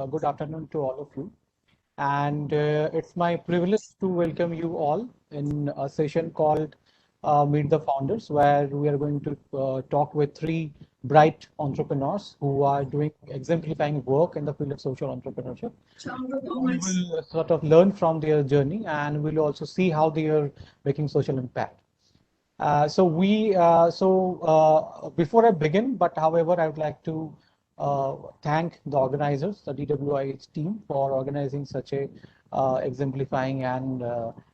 good afternoon to all of you. And it's my privilege to welcome you all in a session called Meet the Founders, where we are going to talk with three bright entrepreneurs who are doing exemplifying work in the field of social entrepreneurship. We will sort of learn from their journey, and we'll also see how they are making social impact. Before I begin, but however, I would like to thank the organizers, the DWIH team, for organizing such a exemplifying and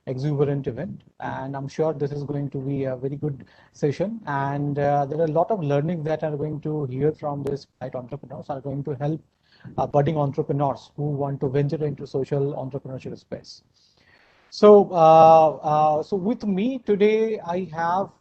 exuberant event. And I'm sure this is going to be a very good session. And there are a lot of learning that are going to hear from this bright entrepreneurs are going to help budding entrepreneurs who want to venture into social entrepreneurship space. So with me today, I have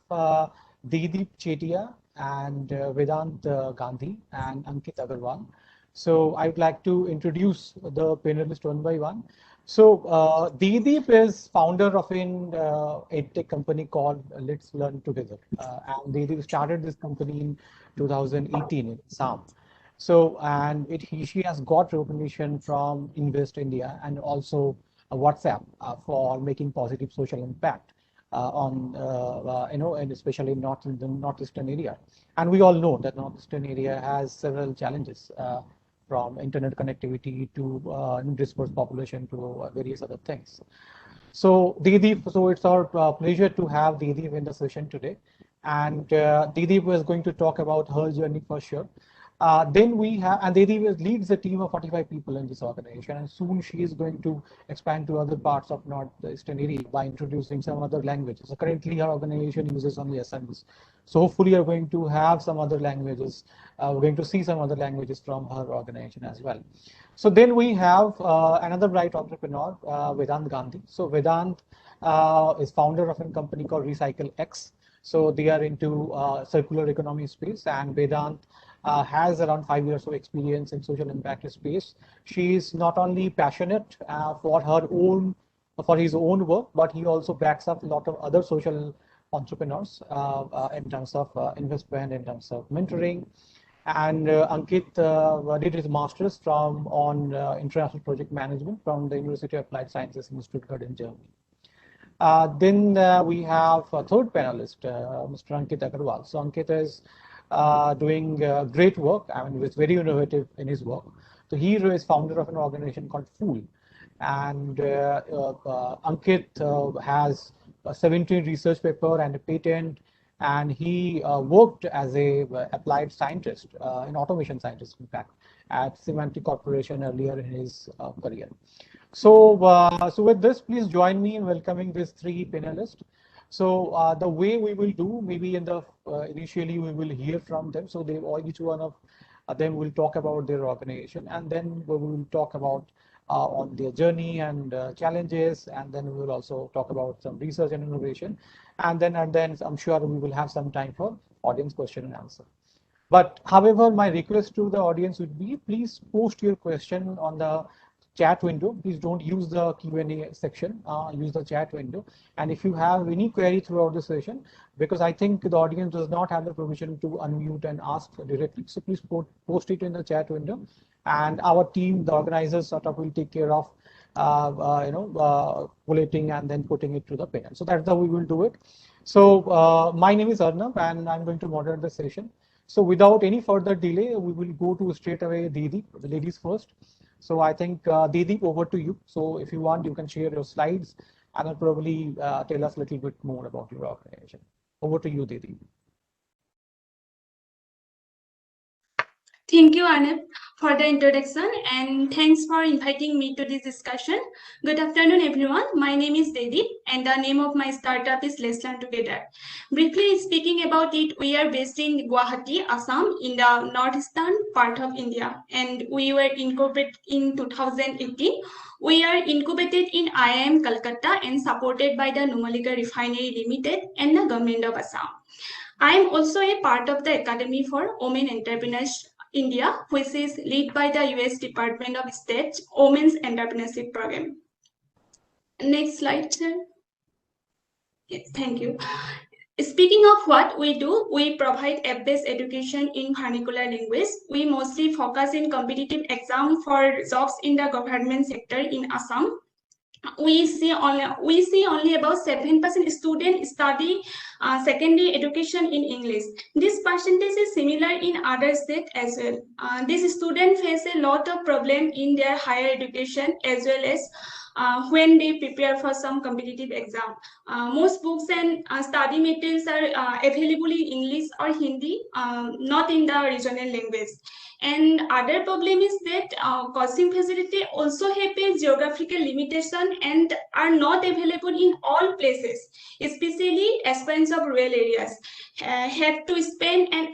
Deedeep Chetia and Vedant Gandhi and Ankit Agarwal. So I would like to introduce the panelists one by one. So Deedeep is founder of an edtech company called Let's Learn Together. And Deedeep started this company in 2018 in Assam. So, and she has got recognition from Invest India and also WhatsApp for making positive social impact and especially in the northeastern area. And we all know that northeastern area has several challenges from internet connectivity to dispersed population to various other things. So Deedeep, so it's our pleasure to have Deedeep in the session today. And Deedeep is going to talk about her journey for sure. Then we have, and Devi leads a team of 45 people in this organization, and soon she is going to expand to other parts of northeastern area by introducing some other languages. So currently, her organization uses only Assamese. So hopefully, you're going to have some other languages. We're going to see some other languages from her organization as well. So then we have another bright entrepreneur, Vedant Gandhi. So Vedant is founder of a company called Recycle X. So they are into circular economy space, and Vedant has around 5 years of experience in social impact space. She is not only passionate for his own work, but he also backs up a lot of other social entrepreneurs in terms of investment, in terms of mentoring. And Ankit did his master's on international project management from the University of Applied Sciences in Stuttgart in Germany. Then we have a third panelist, Mr. Ankit Agarwal. So Ankit is doing great work. I mean, he's very innovative in his work. So he is founder of an organization called Fool. And Ankit has a 17 research paper and a patent. And he worked as a applied scientist, an automation scientist, in fact, at Symantec Corporation earlier in his career. So with this, please join me in welcoming these three panelists. So the way we will do, maybe in the initially we will hear from them. So each one of them will talk about their organization, and then we will talk about on their journey and challenges, and then we will also talk about some research and innovation, and then I'm sure we will have some time for audience question and answer. But however, my request to the audience would be, please post your question on the chat window. Please don't use the Q&A section, use the chat window. And if you have any query throughout the session, because I think the audience does not have the permission to unmute and ask directly, so please post it in the chat window. And our team, the organizers, sort of will take care of collating and then putting it to the panel. So that's how we will do it. So my name is Arnav, and I'm going to moderate the session. So without any further delay, we will go to straight away Deedeep, the ladies first. So I think Deedeep, over to you. So if you want, you can share your slides and I'll probably tell us a little bit more about your organization. Over to you, Deedeep. Thank you, Arnav, for the introduction, and thanks for inviting me to this discussion. Good afternoon, everyone. My name is Deedeep, and the name of my startup is Let's Learn Together. Briefly speaking about it, we are based in Guwahati, Assam, in the northeastern part of India, and we were incorporated in 2018. We are incubated in IIM Calcutta and supported by the Numalika Refinery Limited and the government of Assam. I am also a part of the Academy for Women Entrepreneurs India, which is led by the US Department of State's Women's Entrepreneurship Program. Next slide, sir. Yes, thank you. Speaking of what we do, we provide app-based education in vernacular language. We mostly focus in competitive exam for jobs in the government sector in Assam. We see only about 7% students study secondary education in English. This percentage is similar in other states as well. These students face a lot of problem in their higher education as well as when they prepare for some competitive exam. Most books and study materials are available in English or Hindi, not in the regional language. And other problem is that coaching facility also have a geographical limitation and are not available in all places, especially aspirants of rural areas have to spend an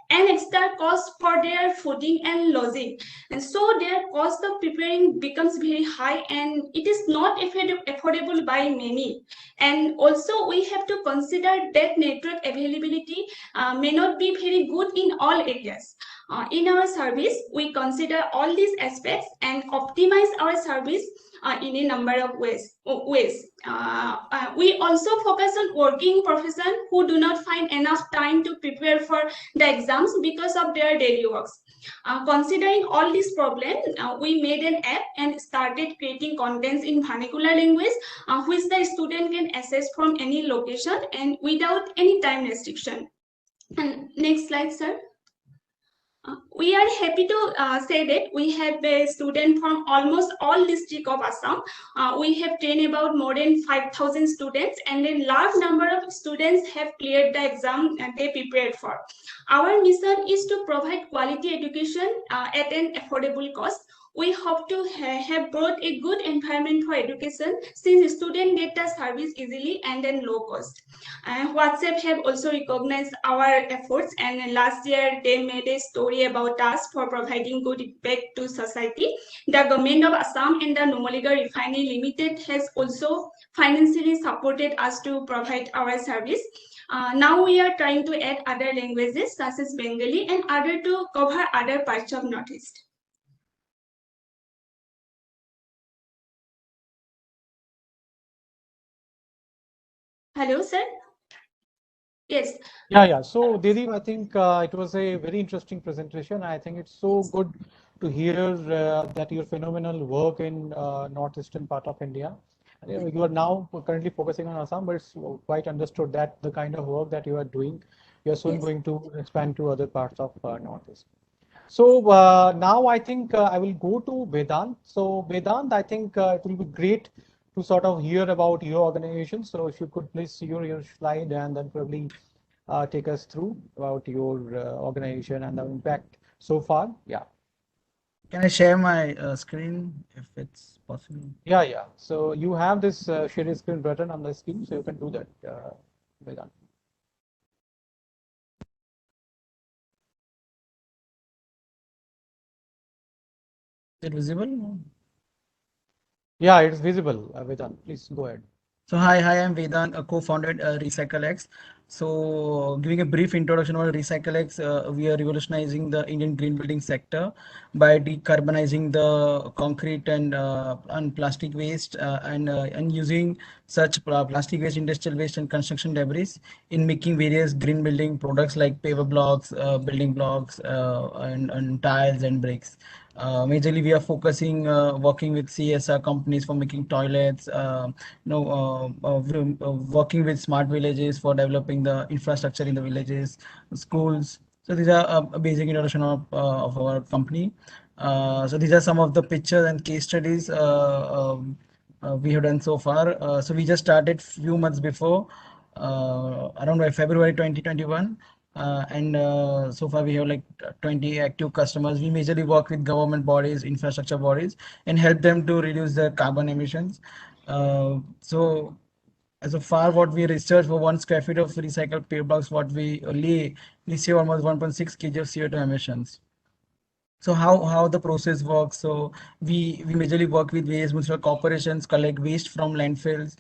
extra cost for their fooding and lodging, and so their cost of preparing becomes very high and it is not affordable by many. And also we have to consider that network availability may not be very good in all areas. In our service, we consider all these aspects and optimize our service in a number of ways. We also focus on working professionals who do not find enough time to prepare for the exams because of their daily works. Considering all these problems, we made an app and started creating contents in vernacular language, which the student can access from any location and without any time restriction. And next slide, sir. We are happy to say that we have a student from almost all districts of Assam. We have trained about more than 5,000 students, and a large number of students have cleared the exam they prepared for. Our mission is to provide quality education at an affordable cost. We hope to have brought a good environment for education since students get the service easily and at low cost. WhatsApp have also recognized our efforts, and last year they made a story about us for providing good impact to society. The government of Assam and the Numaligarh Refinery Limited has also financially supported us to provide our service. Now we are trying to add other languages such as Bengali and other to cover other parts of Northeast. Hello, sir. Yes. Yeah. So, Dedeep, I think it was a very interesting presentation. I think it's so good to hear that your phenomenal work in northeastern part of India. You are now currently focusing on Assam, but it's quite understood that the kind of work that you are doing, you're soon Yes. going to expand to other parts of Northeast. So now I think I will go to Vedant. So Vedant, I think it will be great to sort of hear about your organization. So if you could please see your slide and then probably take us through about your organization and the impact so far. Yeah. Can I share my screen if it's possible? Yeah. So you have this share screen button on the screen, so you can do that, Vedant. Is it visible? Yeah, it's visible, Vedant. Please go ahead. So hi, I'm Vedant, a co-founded RecycleX. So giving a brief introduction on RecycleX, we are revolutionizing the Indian green building sector by decarbonizing the concrete and plastic waste and using such plastic waste, industrial waste and construction debris in making various green building products like paver blocks, building blocks, and tiles and bricks. Majorly, we are focusing working with CSR companies for making toilets, working with smart villages for developing the infrastructure in the villages, schools. So these are a basic introduction of our company. So these are some of the pictures and case studies we have done so far. So we just started few months before, around by February 2021. So far we have like 20 active customers. We majorly work with government bodies, infrastructure bodies, and help them to reduce their carbon emissions. So as of far what we researched for 1 square feet of recycled paper blocks, what we only save almost 1.6 kg of CO2 emissions. So how the process works? So we majorly work with various municipal corporations, collect waste from landfills,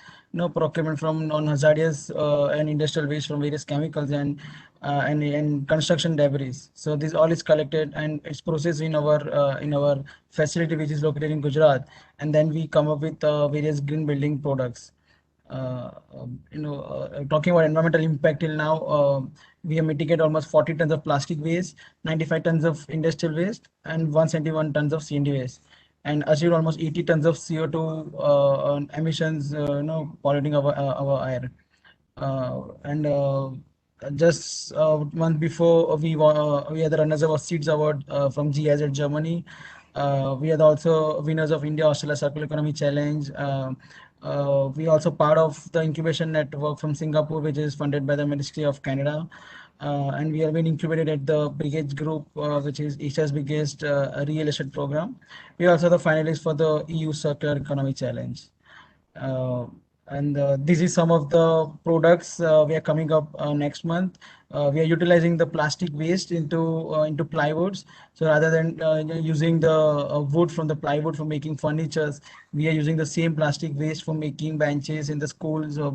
procurement from non-hazardous and industrial waste from various chemicals and construction debris. So this all is collected and it's processed in our facility which is located in Gujarat, and then we come up with various green building products. talking about environmental impact till now, we have mitigated almost 40 tons of plastic waste, 95 tons of industrial waste, and 171 tons of C&D waste, and achieved almost 80 tons of CO2 emissions, polluting our air. And just month before, we are the runners of Seeds Award from GIZ Germany. We are also winners of India Australia Circular Economy Challenge. We also part of the incubation network from Singapore, which is funded by the Ministry of Canada. And we have been incubated at the Brigade Group, which is Asia's biggest real estate program. We are also the finalists for the EU Circular Economy Challenge. And this is some of the products we are coming up next month. We are utilizing the plastic waste into plywoods. So rather than using the wood from the plywood for making furnitures, we are using the same plastic waste for making benches in the schools, or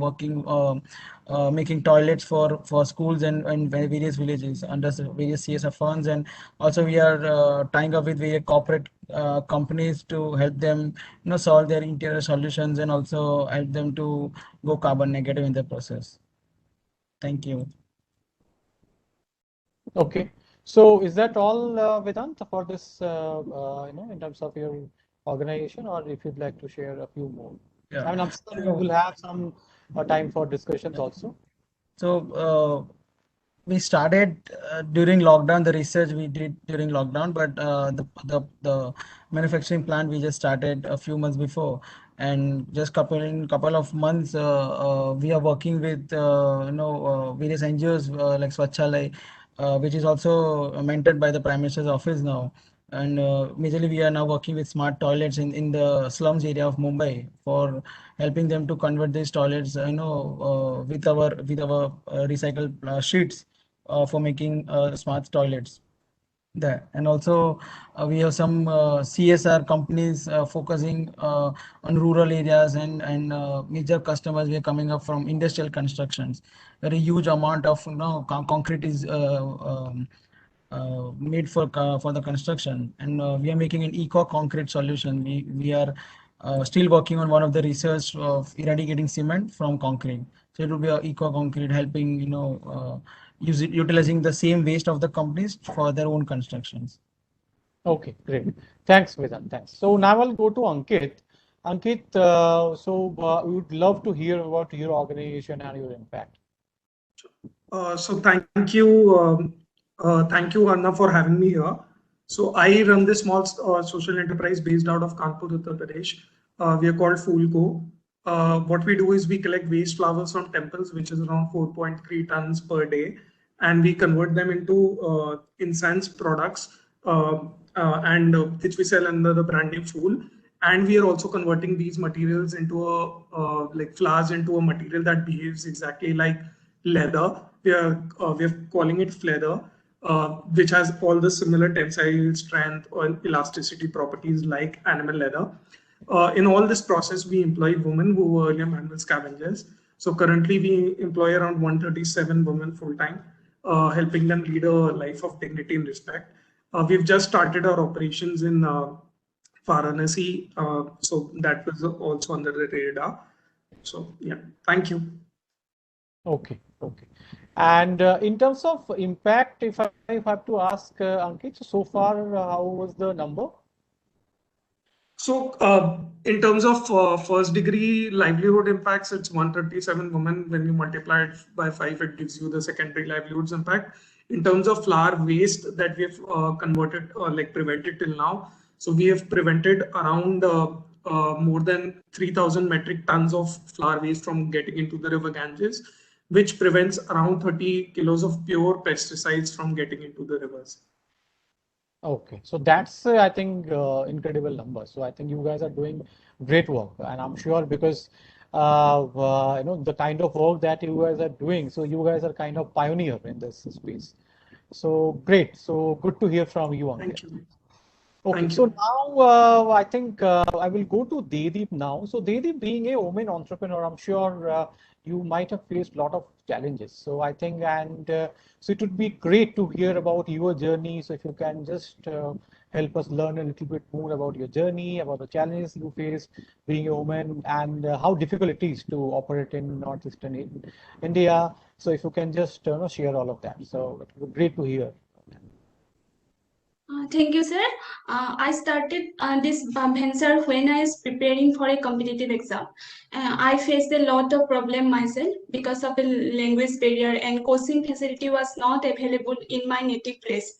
making toilets for schools and various villages under various CSR funds. And also we are tying up with various corporate companies to help them solve their interior solutions, and also help them to go carbon negative in the process. Thank you. Okay. So is that all, Vedant, for this, in terms of your organization, or if you'd like to share a few more? Yeah. I mean, I'm sure we will have some time for discussions also. So we started during lockdown. The research we did during lockdown, but the manufacturing plant we just started a few months before, and just couple of months we are working with various NGOs like Swachhalay, which is also mentored by the Prime Minister's office now. And majorly we are now working with smart toilets in the slums area of Mumbai, for helping them to convert these toilets, with our recycled sheets for making smart toilets there. And also we have some CSR companies focusing on rural areas, and major customers we are coming up from industrial constructions. Very huge amount of concrete is made for the construction, and we are making an eco concrete solution. We are still working on one of the research of eradicating cement from concrete. So it will be a eco concrete, helping utilizing the same waste of the companies for their own constructions. Okay, great. Thanks, Vedant. Thanks. So now I'll go to Ankit. Ankit, we would love to hear about your organization and your impact. So thank you, Anna, for having me here. So I run this small social enterprise based out of Kanpur, Uttar Pradesh. We are called Foolco. What we do is we collect waste flowers from temples, which is around 4.3 tons per day, and we convert them into incense products, which we sell under the brand name Fool. And we are also converting these materials into like flowers into a material that behaves exactly like leather. We are calling it Fleather, which has all the similar tensile strength or elasticity properties like animal leather. In all this process, we employ women who were earlier manual scavengers. So currently we employ around 137 women full-time, helping them lead a life of dignity and respect. We've just started our operations in Varanasi, so that was also under the radar. So yeah, thank you. Okay, okay. And in terms of impact, if I have to ask Ankit, so far, how was the number? So in terms of first degree livelihood impacts, it's 137 women. When you multiply it by 5, it gives you the secondary livelihoods impact. In terms of flower waste that we have converted or like prevented till now, so we have prevented around more than 3,000 metric tons of flower waste from getting into the river Ganges, which prevents around 30 kilos of pure pesticides from getting into the rivers. Okay, so that's I think incredible number. So I think you guys are doing great work, and I'm sure because the kind of work that you guys are doing, so you guys are kind of pioneer in this space. So great. So good to hear from you, Ankit. Thank you. Okay, Thank so you. now I think I will go to Dedeep now. So Dedeep, being a woman entrepreneur, I'm sure you might have faced a lot of challenges. So I think, and so it would be great to hear about your journey. So if you can just help us learn a little bit more about your journey, about the challenges you face being a woman, and how difficult it is to operate in northeastern India. So if you can just share all of that, so it would be great to hear. Thank you, sir. I started this venture when I was preparing for a competitive exam. I faced a lot of problem myself because of the language barrier, and coaching facility was not available in my native place.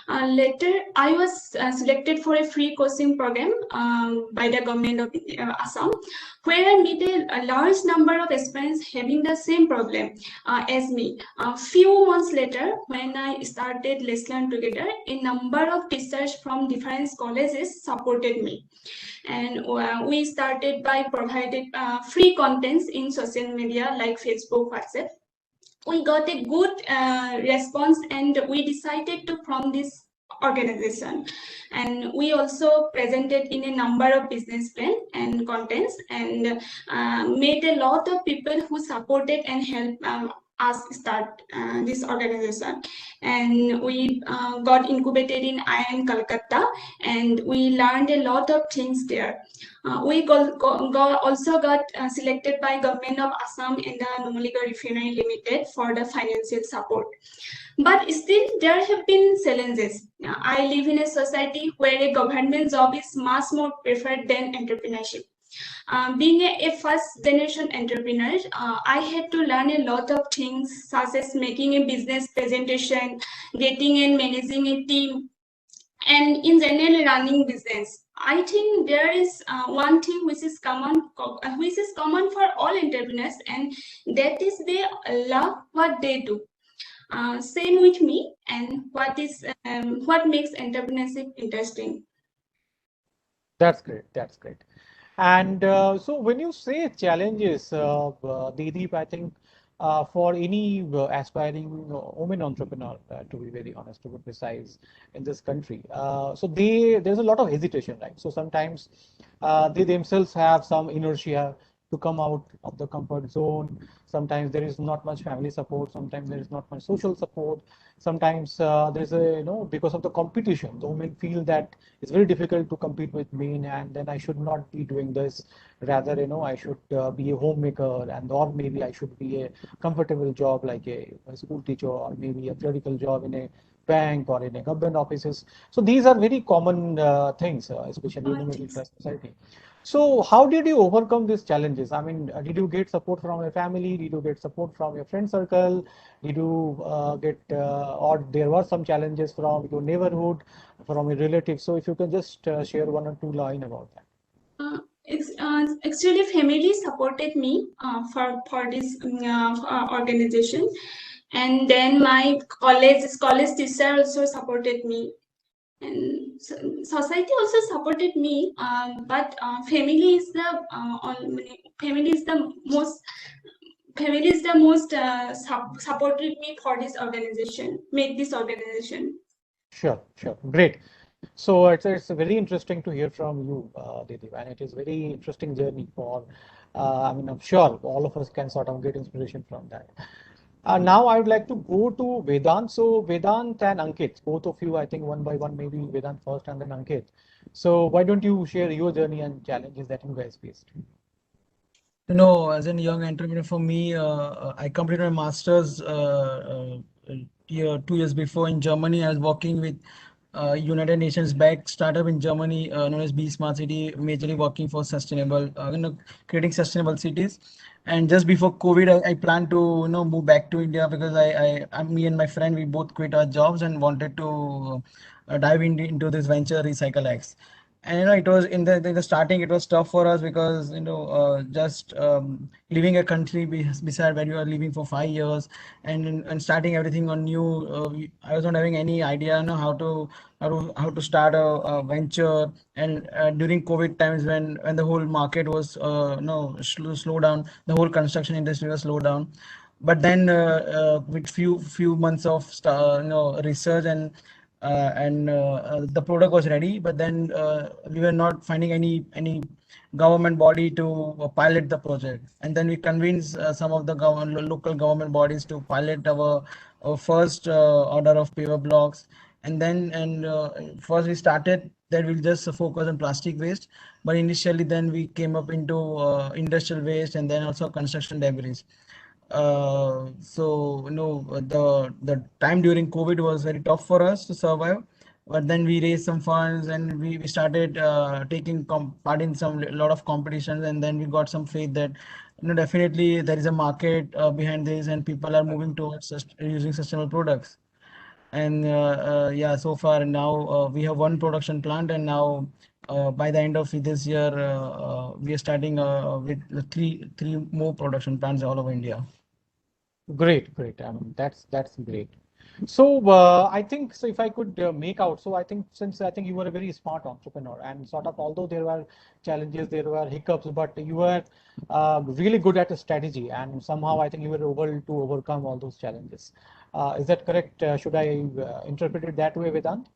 Later, I was selected for a free coaching program by the government of Assam, where I met a large number of aspirants having the same problem as me. A few months later, when I started Let's Learn Together, a number of teachers from different colleges supported me. And we started by providing free contents in social media like Facebook, WhatsApp. We got a good response, and we decided to form this organization, and we also presented in a number of business plan and contents, and made a lot of people who supported and helped us start this organization. And we got incubated in IIM Calcutta, and we learned a lot of things there. We also got selected by Government of Assam and the Numaligarh Refinery Limited for the financial support. But still, there have been challenges. I live in a society where a government job is much more preferred than entrepreneurship. Being a first generation entrepreneur, I had to learn a lot of things, such as making a business presentation, getting and managing a team, and in general running business. I think there is one thing which is common for all entrepreneurs, and that is they love what they do. Same with me, and what makes entrepreneurship interesting. That's great. That's great. And so when you say challenges, Deedeep, I think for any aspiring women entrepreneur, to be very honest, to be precise, in this country, so there's a lot of hesitation, right? So sometimes they themselves have some inertia to come out of the comfort zone. Sometimes there is not much family support. Sometimes there is not much social support. Sometimes there's because of the competition, the women feel that it's very difficult to compete with men, and then I should not be doing this. Rather, I should be a homemaker, and or maybe I should be a comfortable job like a school teacher, or maybe a clerical job in a bank or in a government offices. So these are very common things, especially in the middle class society. So how did you overcome these challenges? I mean, did you get support from your family? Did you get support from your friend circle? Did you or there were some challenges from your neighborhood, from your relatives? So if you can just share one or two line about that. Actually, family supported me for this organization, and then my college teacher also supported me, and society also supported me. But family is the most supported me for this organization, make this organization. Sure, great. So it's very interesting to hear from you, Deedeep, and it is very interesting journey for. I mean, I'm sure all of us can sort of get inspiration from that. Now I would like to go to Vedant. So Vedant and Ankit, both of you, I think one by one, maybe Vedant first and then Ankit. So why don't you share your journey and challenges that you guys faced? As a young entrepreneur, for me, I completed my master's 2 years before in Germany. I was working with United Nations backed startup in Germany known as Be Smart City, majorly working for sustainable, creating sustainable cities. And just before COVID, I planned to move back to India because me and my friend, we both quit our jobs and wanted to dive into this venture, Recycle X. And it was in the starting, it was tough for us because just leaving a country beside where you are living for 5 years and starting everything on new. I was not having any idea how to start a venture. And during COVID times when the whole market was slow down, the whole construction industry was slowed down. But then with few months of research and the product was ready, but then we were not finding any government body to pilot the project. And then we convinced some of the local government bodies to pilot our first order of paper blocks. and first we started that we'll just focus on plastic waste, but initially then we came up into industrial waste and then also construction debris. So the time during COVID was very tough for us to survive, but then we raised some funds and we started taking part in some lot of competitions, and then we got some faith that definitely there is a market behind this and people are moving towards using sustainable products. And yeah, so far now we have one production plant, and now by the end of this year we are starting with three more production plants all over India. Great, great. I mean, that's great. So I think so. If I could make out, so I think since I think you were a very smart entrepreneur, and sort of although there were challenges, there were hiccups, but you were really good at a strategy, and somehow I think you were able to overcome all those challenges. Is that correct? Should I interpret it that way, Vedant?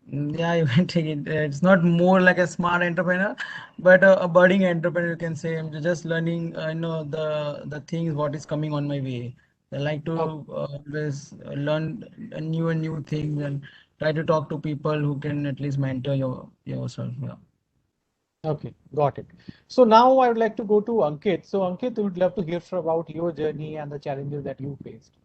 Yeah, you can take it. It's not more like a smart entrepreneur, but a budding entrepreneur, you can say. I'm just learning, the things what is coming on my way. I like to Okay. always learn a new things and try to talk to people who can at least mentor yourself. Yeah. Okay, got it. So now I would like to go to Ankit. So Ankit, we would love to hear about your journey and the challenges that you faced.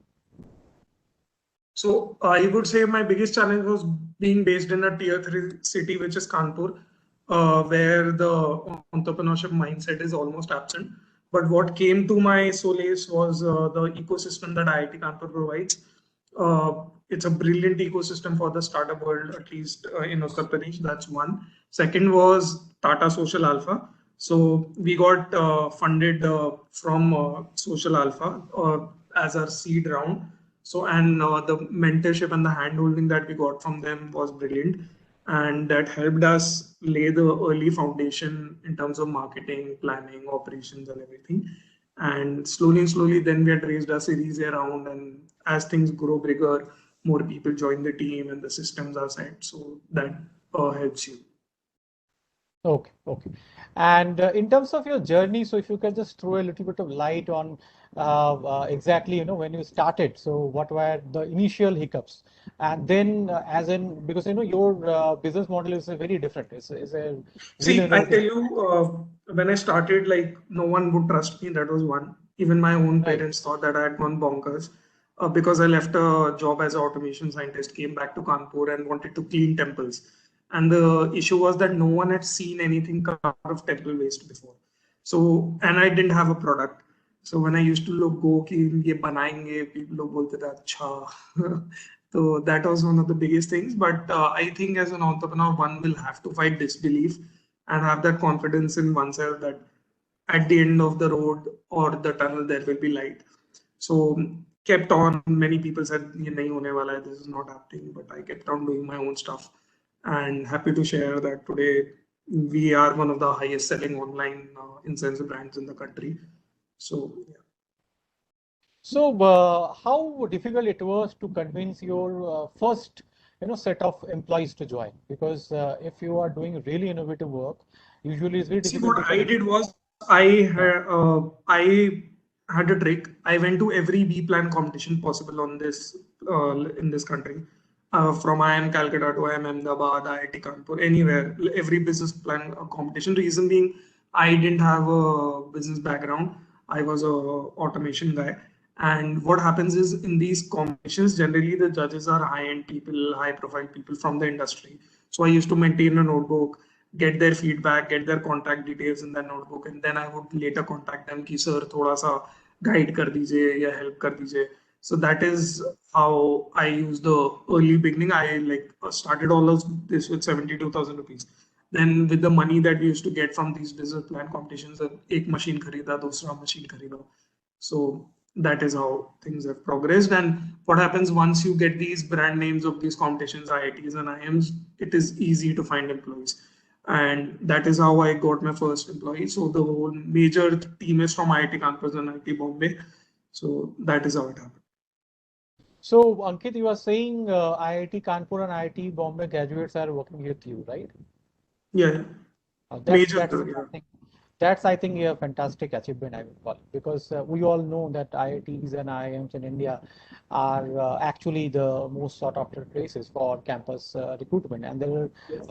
So I would say my biggest challenge was being based in a tier 3 city, which is Kanpur, where the entrepreneurship mindset is almost absent. But what came to my solace was the ecosystem that IIT Kanpur provides. It's a brilliant ecosystem for the startup world, at least in Uttar Pradesh. That's one. Second was Tata Social Alpha. So we got funded from Social Alpha as our seed round. So, and the mentorship and the handholding that we got from them was brilliant. And that helped us lay the early foundation in terms of marketing, planning, operations, and everything. And slowly, then we had raised our series A round. And as things grow bigger, more people join the team and the systems are set. So that helps you. Okay, okay. And in terms of your journey, so if you can just throw a little bit of light on exactly, when you started, so what were the initial hiccups? And then as in, because, your business model is very different. It's a really See, I tell innovative. you, when I started, like no one would trust me. That was one. Even my own Right. parents thought that I had gone bonkers because I left a job as an automation scientist, came back to Kanpur and wanted to clean temples. And the issue was that no one had seen anything come out of temple waste before. So, and I didn't have a product. So when I used to look, go कि ये बनाएंगे, people लोग बोलते थे अच्छा. So that was one of the biggest things. But I think as an entrepreneur, one will have to fight disbelief and have that confidence in oneself that at the end of the road or the tunnel there will be light. So kept on. Many people said ये नहीं होने वाला है, this is not happening, but I kept on doing my own stuff. And happy to share that today we are one of the highest selling online incense brands in the country. So yeah. So how difficult it was to convince your first, set of employees to join? Because if you are doing really innovative work, usually it's very See, difficult to what I convince. did was I had a trick. I went to every B plan competition possible on this in this country, from IIM Calcutta to IIM Ahmedabad, IIT Kanpur, anywhere, every business plan competition. Reason being, I didn't have a business background. I was a automation guy. And what happens is in these competitions, generally the judges are high-end people, high-profile people from the industry. So I used to maintain a notebook, get their feedback, get their contact details in that notebook, and then I would later contact them कि sir थोड़ा सा guide कर दीजिए या help कर दीजिए. So that is how I use the early beginning. I like started all of this with 72,000 rupees. Then with the money that we used to get from these business plan competitions, एक machine खरीदा, दूसरा machine खरीदा. So that is how things have progressed. And what happens once you get these brand names of these competitions, IITs and IIMs, it is easy to find employees. And that is how I got my first employee. So the whole major team is from IIT Campus and IIT Bombay. So that is how it happened. So Ankit, you are saying IIT Kanpur and IIT Bombay graduates are working with you, right? Yeah, That's major. that's Yeah. something. That's, I think, a fantastic achievement, I would call it, because we all know that IITs and IIMs in India are actually the most sought after places for campus recruitment, and there are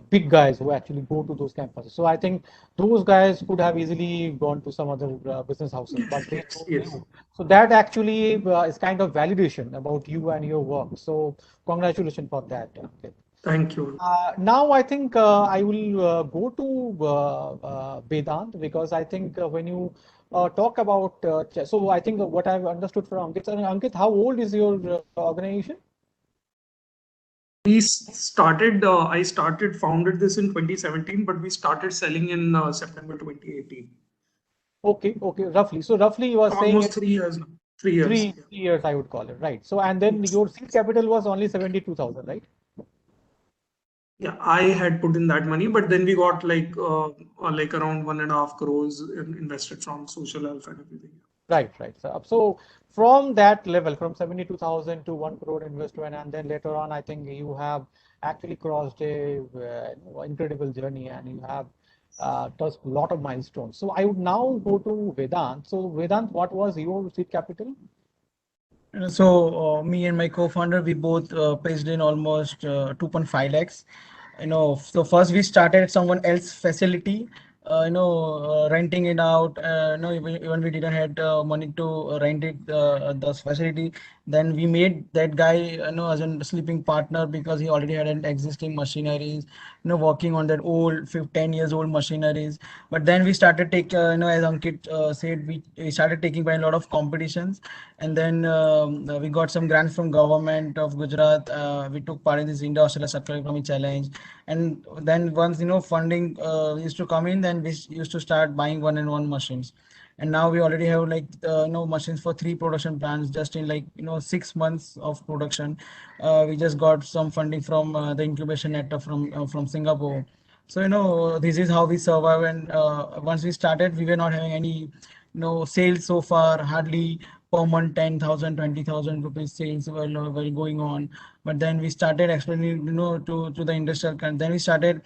big guys who actually go to those campuses. So I think those guys could have easily gone to some other business houses, but they Yes, chose yes. you. So that actually is kind of validation about you and your work. So congratulations for that. Okay. Thank you. Now I think I will go to Vedant, because I think when you talk about so I think what I've understood from Ankit, Ankit, how old is your organization? We started, founded this in 2017, but we started selling in September 2018. Okay, okay, roughly. So roughly you are saying Almost it's 3 years now. 3 years. three years, I would call it, right? So and then your seed capital was only 72,000, right? Yeah, I had put in that money, but then we got like around 1.5 crores invested from Social Alpha and everything. Right, right. So from that level, from 72,000 to 1 crore investment, and then later on, I think you have actually crossed a incredible journey, and you have touched a lot of milestones. So I would now go to Vedant. So Vedant, what was your seed capital? So me and my co-founder, we both pitched in almost 2.5 lakhs. So first we started someone else facility, renting it out. Even we didn't had money to rent it, the facility. Then we made that guy, as a sleeping partner, because he already had an existing machineries, working on that old 10 years old machineries. But then we started as Ankit said, we started taking part in a lot of competitions, and then we got some grants from government of Gujarat. We took part in this India Australia Circular Economy Challenge, and then once funding used to come in, then we used to start buying one and one machines. And now we already have like machines for 3 production plants just in 6 months of production. We just got some funding from the incubation network from Singapore. So this is how we survive. And once we started, we were not having any sales so far, hardly per month 10,000, 20,000 rupees sales were going on. But then we started explaining to the industrial, and then we started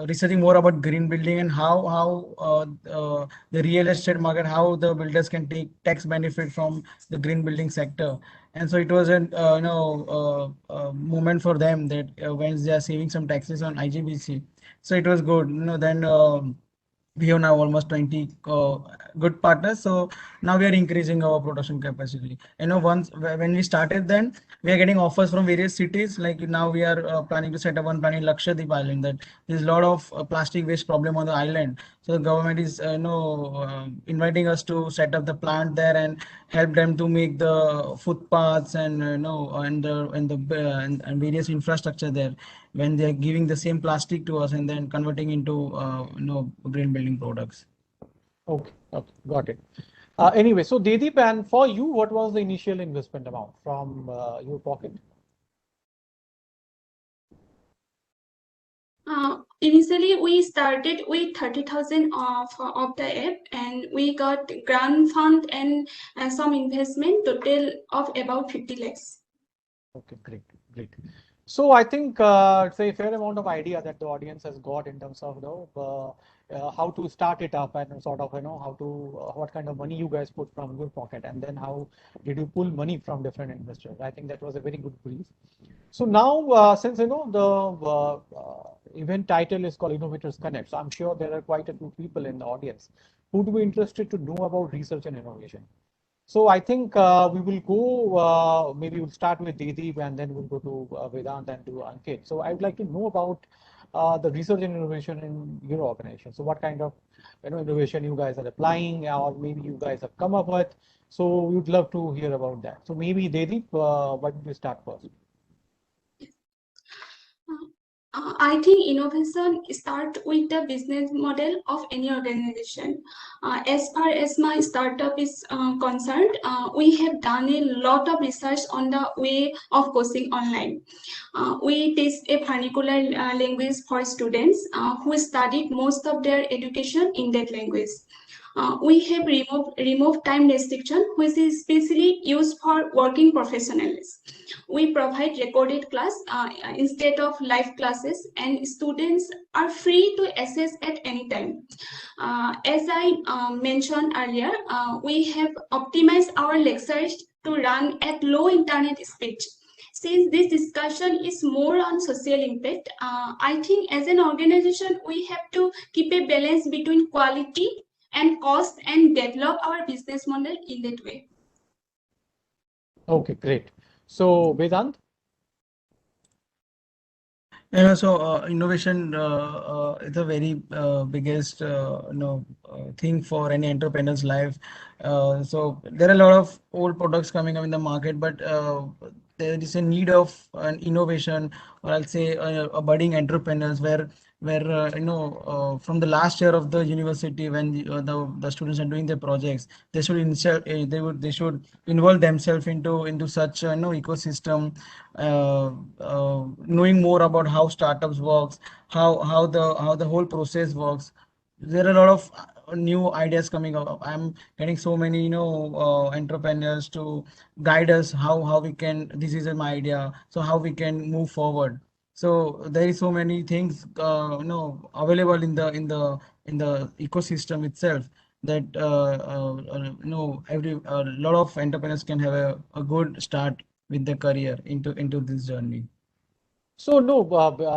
researching more about green building and how the real estate market, how the builders can take tax benefit from the green building sector. And so it was a moment for them that when they are saving some taxes on IGBC, so it was good. Then we have now almost 20 good partners. So now we are increasing our production capacity. Once when we started, then we are getting offers from various cities. Like now we are planning to set up one plant in Lakshadweep Island. That there's a lot of plastic waste problem on the island. So the government is inviting us to set up the plant there and help them to make the footpaths and and various infrastructure there, when they are giving the same plastic to us and then converting into green building products. Okay, okay, got it. Anyway, so Dedeep, and for you, what was the initial investment amount from your pocket? Initially, we started with 30,000 of the app, and we got grant fund and some investment, total of about 50 lakhs. Okay, great, great. So I think it's a fair amount of idea that the audience has got in terms of how to start it up, and sort of how to what kind of money you guys put from your pocket, and then how did you pull money from different investors. I think that was a very good brief. So now since the event title is called Innovators Connect, so I'm sure there are quite a few people in the audience who would be interested to know about research and innovation. So I think we will go, maybe we'll start with Dedeep, and then we'll go to Vedant and to Ankit. So I would like to know about the research and innovation in your organization. So what kind of innovation you guys are applying, or maybe you guys have come up with. So we would love to hear about that. So maybe Dedeep, why don't you start first? I think innovation starts with the business model of any organization. As far as my startup is concerned, we have done a lot of research on the way of coaching online. We teach a vernacular language for students who studied most of their education in that language. We have removed time restriction, which is especially used for working professionals. We provide recorded class instead of live classes, and students are free to access at any time. As I mentioned earlier, we have optimized our lectures to run at low internet speed. Since this discussion is more on social impact, I think as an organization, we have to keep a balance between quality and cost and develop our business model in that way. Okay, great. So Vedant? Innovation is a very biggest thing for any entrepreneur's life. So there are a lot of old products coming up in the market, but there is a need of an innovation, or I'll say a budding entrepreneurs where from the last year of the university, when the students are doing their projects, they should they should involve themselves into such ecosystem, knowing more about how startups works, how the whole process works. There are a lot of new ideas coming up. I'm getting so many entrepreneurs to guide us how we can, this is my idea, so how we can move forward. So there is so many things available in the ecosystem itself, that every a lot of entrepreneurs can have a good start with their career into this journey. So no,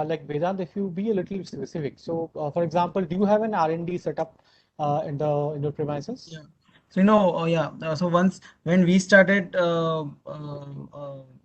like Vedant, if you be a little specific. So, for example, do you have an R&D setup in your premises? Yeah. So so once when we started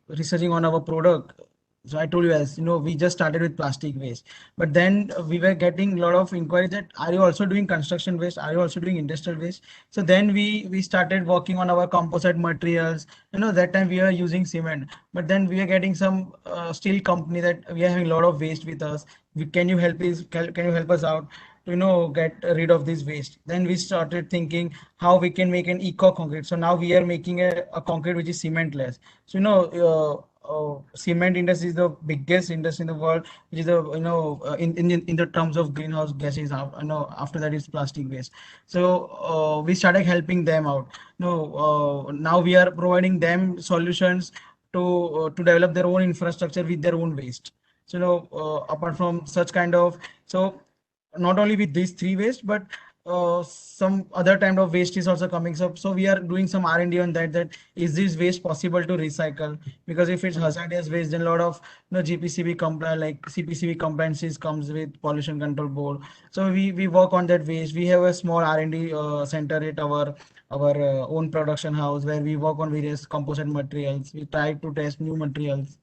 researching on our product, so I told you, as we just started with plastic waste, but then we were getting a lot of inquiries that, are you also doing construction waste? Are you also doing industrial waste? So then we started working on our composite materials. That time we were using cement, but then we are getting some steel company that we are having a lot of waste with us. Can you help us out to get rid of this waste? Then we started thinking how we can make an eco concrete. So now we are making a concrete which is cementless. So cement industry is the biggest industry in the world, which is in the terms of greenhouse gases. After that is plastic waste. So we started helping them out. Now we are providing them solutions to develop their own infrastructure with their own waste. So apart from such kind of, so not only with these three waste, but some other kind of waste is also coming up. So we are doing some R&D on that is this waste possible to recycle? Because if it's hazardous waste, then a lot of GPCB compliant, like CPCB compliances comes with pollution control board. So we work on that waste. We have a small R&D center at our own production house, where we work on various composite materials. We try to test new materials.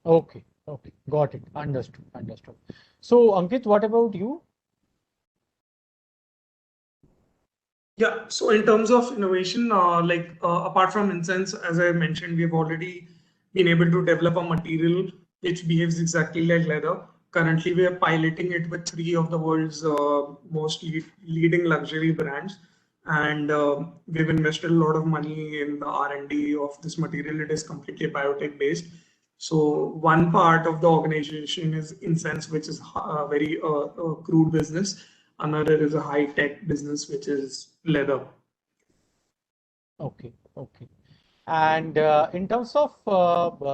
Okay, okay, got it. Understood, understood. So Ankit, what about you? Yeah, so in terms of innovation, apart from incense, as I mentioned, we've already been able to develop a material which behaves exactly like leather. Currently, we are piloting it with three of the world's most leading luxury brands, and we've invested a lot of money in the R&D of this material. It is completely biotech based. So one part of the organization is incense, which is very crude business. Another is a high tech business, which is leather. Okay, okay. And in terms of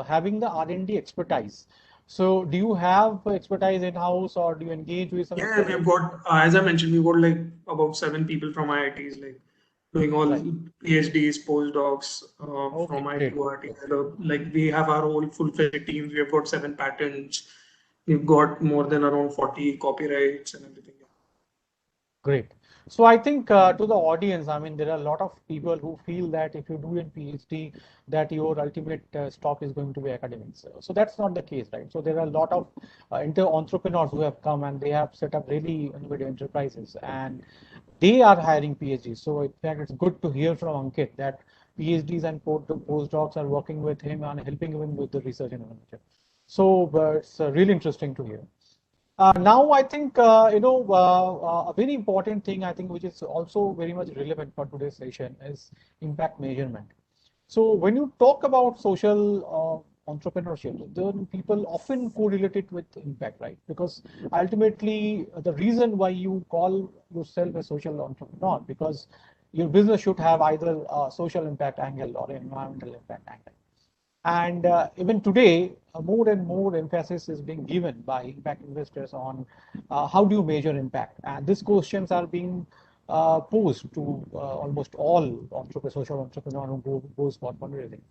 having the R&D expertise, so do you have expertise in-house, or do you engage with some Yeah, we've got, as I mentioned, we've got like about 7 people from IITs, like doing all Right. PhDs, postdocs Okay, from IIT great. Guwahati. Like we have our whole full-fledged teams. We have got 7 patents. We've got more than around 40 copyrights and everything. Great. So I think to the audience, I mean, there are a lot of people who feel that if you do a PhD, that your ultimate stop is going to be academics. So that's not the case, right? So there are a lot of entrepreneurs who have come and they have set up really innovative enterprises, and they are hiring PhDs. So in fact, it's good to hear from Ankit that PhDs and postdocs are working with him and helping him with the research and innovation. So it's really interesting to hear. Now, I think, a very important thing, I think, which is also very much relevant for today's session is impact measurement. So when you talk about social entrepreneurship, then people often correlate it with impact, right? Because ultimately, the reason why you call yourself a social entrepreneur, because your business should have either a social impact angle or an environmental impact angle. And even today, more and more emphasis is being given by impact investors on how do you measure impact. And these questions are being posed to almost all social entrepreneurs who goes for fundraising.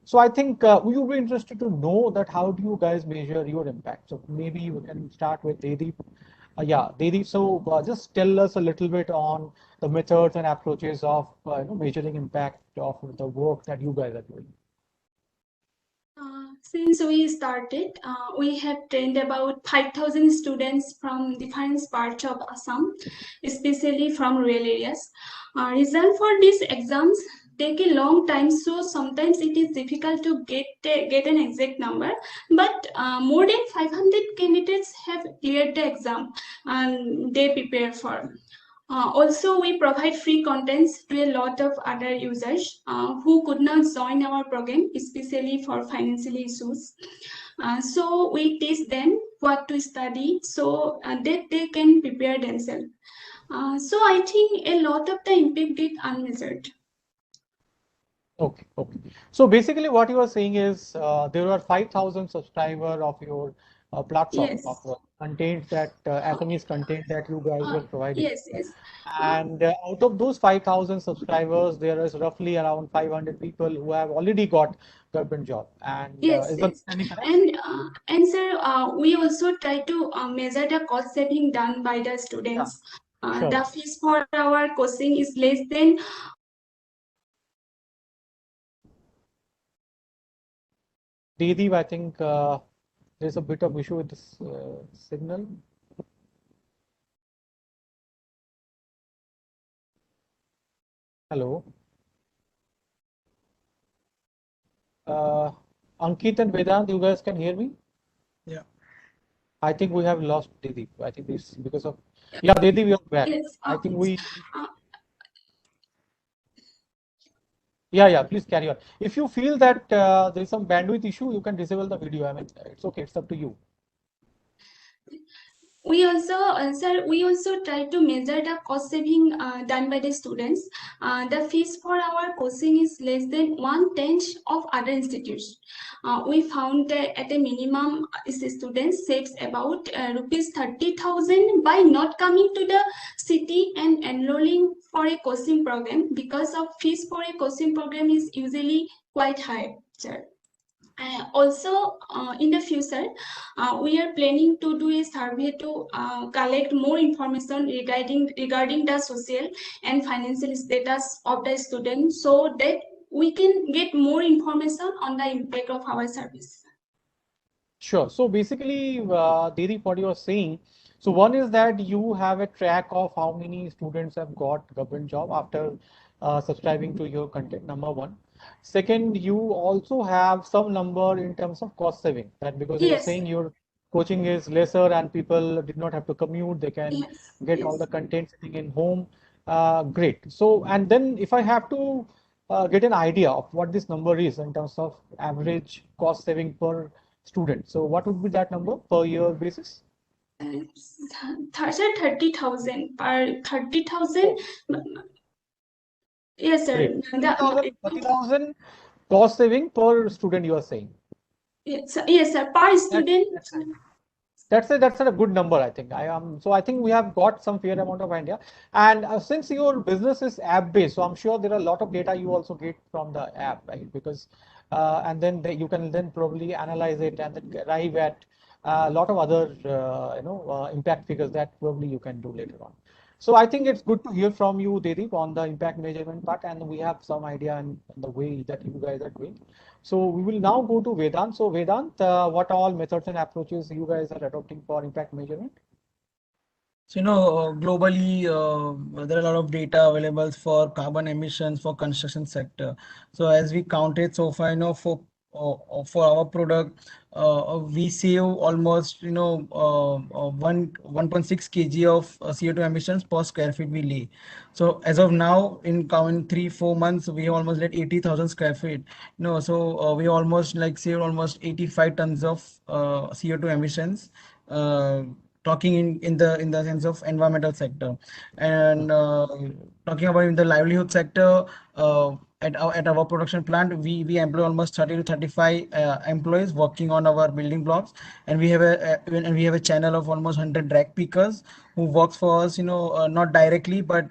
So I think we would be interested to know that how do you guys measure your impact? So maybe we can start with Dedeep. Yeah, Dedeep, so just tell us a little bit on the methods and approaches of measuring impact of the work that you guys are doing. Since we started, we have trained about 5,000 students from different parts of Assam, especially from rural areas. Result for these exams take a long time, so sometimes it is difficult to get an exact number. But more than 500 candidates have cleared the exam and they prepare for. Also, we provide free contents to a lot of other users who could not join our program, especially for financial issues. So we teach them what to study so that they can prepare themselves. So I think a lot of the impact is unmeasured. Okay, okay. So basically what you are saying is there are 5,000 subscribers of your platform, Yes. of content that Assamese content that you guys were providing. Yes, yes. And out of those 5,000 subscribers, there is roughly around 500 people who have already got government job. And Yes, is yes. that correct? And sir, we also try to measure the cost saving done by the students. Sure. The fees for our coaching is less than Dedeep, I think there's a bit of issue with this signal. Hello. Ankit and Vedant, you guys can hear me? Yeah. I think we have lost Dedeep. I think it's because of, yeah, Dedeep, you're back. yes. I think we, uh, yeah, please carry on. If you feel that there is some bandwidth issue, you can disable the video. I mean, it's okay, it's up to you. We also, sir, we also try to measure the cost saving done by the students. The fees for our coaching is less than 1/10 of other institutes. We found that at a minimum, students saves about rupees 30,000 by not coming to the city and enrolling for a coaching program, because of fees for a coaching program is usually quite high, sir. Also, in the future, we are planning to do a survey to collect more information regarding the social and financial status of the student, so that we can get more information on the impact of our service. Sure. So basically, Dedeep, what you are saying, so one is that you have a track of how many students have got government job after subscribing to your content, number one. Second, you also have some number in terms of cost saving, that because you're Yes. saying your coaching is lesser and people did not have to commute, they can Yes. get all the content sitting in home. Great. So, and then if I have to get an idea of what this number is in terms of average cost saving per student, so what would be that number per year basis? 30,000 per 30,000. Yes, sir. Great. 30,000 cost saving per student, you are saying? Yes, sir. Per student. That's a good number, I think. So I think we have got some fair amount of idea. And since your business is app based, so I'm sure there are a lot of data you also get from the app, right? Because and then you can then probably analyze it and then arrive at a lot of other impact figures that probably you can do later on. So I think it's good to hear from you, Dedeep, on the impact measurement part, and we have some idea in the way that you guys are doing. So we will now go to Vedant. So Vedant, what all methods and approaches you guys are adopting for impact measurement? So, globally, there are a lot of data available for carbon emissions for construction sector. So as we counted so far, for for our product, we save almost 1.6 kg of CO2 emissions per square feet we lay. So as of now, in coming 3-4 months, we almost let 80,000 square feet. So we almost like save almost 85 tons of CO2 emissions. Talking in the sense of environmental sector, and talking about in the livelihood sector, at our production plant, we employ almost 30 to 35 employees working on our building blocks, and we have a channel of almost 100 rack pickers who works for us, not directly, but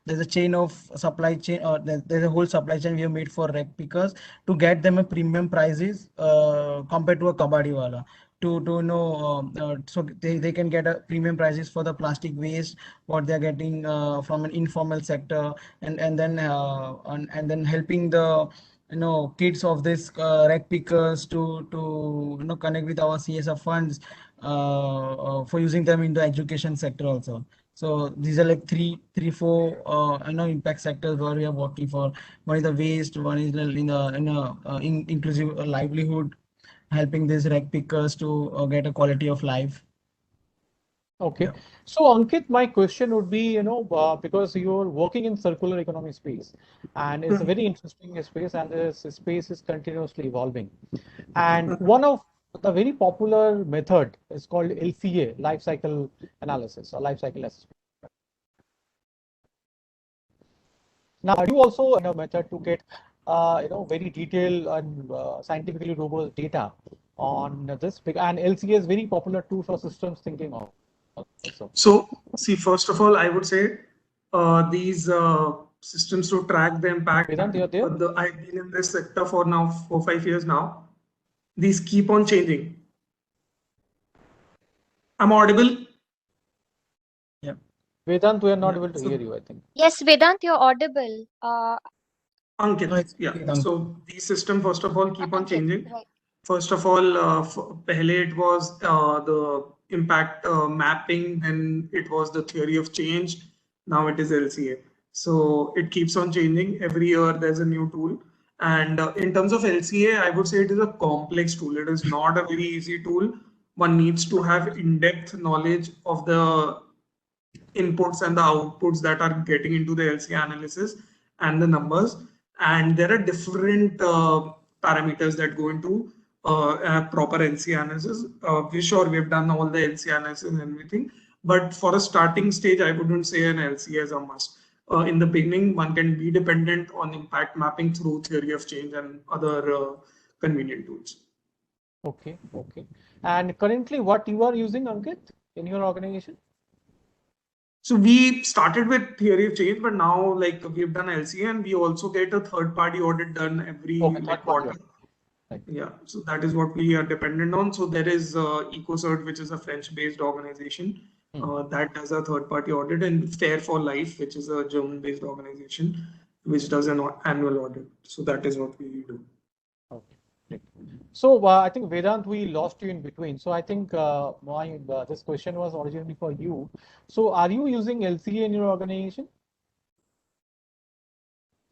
there's a chain of supply chain, or there's a whole supply chain we have made for rack pickers to get them a premium prices compared to a kabadi wala, to know so they can get a premium prices for the plastic waste what they're getting from an informal sector, and then helping the kids of this rec pickers to connect with our CSR funds for using them in the education sector also. So these are like four impact sectors where we are working for. One is the waste, one is in inclusive livelihood, helping these rec pickers to get a quality of life. Okay. Yeah. So Ankit, my question would be, because you're working in circular economy space, and it's a very interesting space, and this space is continuously evolving. And one of the very popular method is called LCA, life cycle analysis or life cycle assessment. Now, you also a method to get, very detailed and scientifically robust data on this, and LCA is very popular tool for systems thinking also. So, see, first of all, I would say these systems to track the impact. Vedant, you're there? I've been in this sector for now 4-5 years now. These keep on changing. I'm audible? Yeah. Vedant, we are not Yeah. able to hear you, I think. Yes, Vedant, you're audible. Ankit, No, it's yeah. Ankit. So these systems, first of all, keep on Ankit, changing. right. First of all, pehle it was the impact mapping, then it was the theory of change. Now it is LCA. So it keeps on changing. Every year there's a new tool. And in terms of LCA, I would say it is a complex tool. It is not a very easy tool. One needs to have in-depth knowledge of the inputs and the outputs that are getting into the LCA analysis and the numbers. And there are different parameters that go into a proper LCA analysis. We're sure we've done all the LCA analysis and everything, but for a starting stage, I wouldn't say an LCA is a must. In the beginning, one can be dependent on impact mapping through theory of change and other convenient tools. Okay, okay. And currently, what you are using, Ankit, in your organization? So we started with theory of change, but now like we've done LCA and we also get a third-party audit done every quarter. Right. Yeah, so that is what we are dependent on. So there is EcoCert, which is a French-based organization that does a third-party audit, and Fair for Life, which is a German-based organization, which does an annual audit. So that is what we do. Okay. Great. So I think Vedant, we lost you in between. So I think this question was originally for you. So are you using LCA in your organization?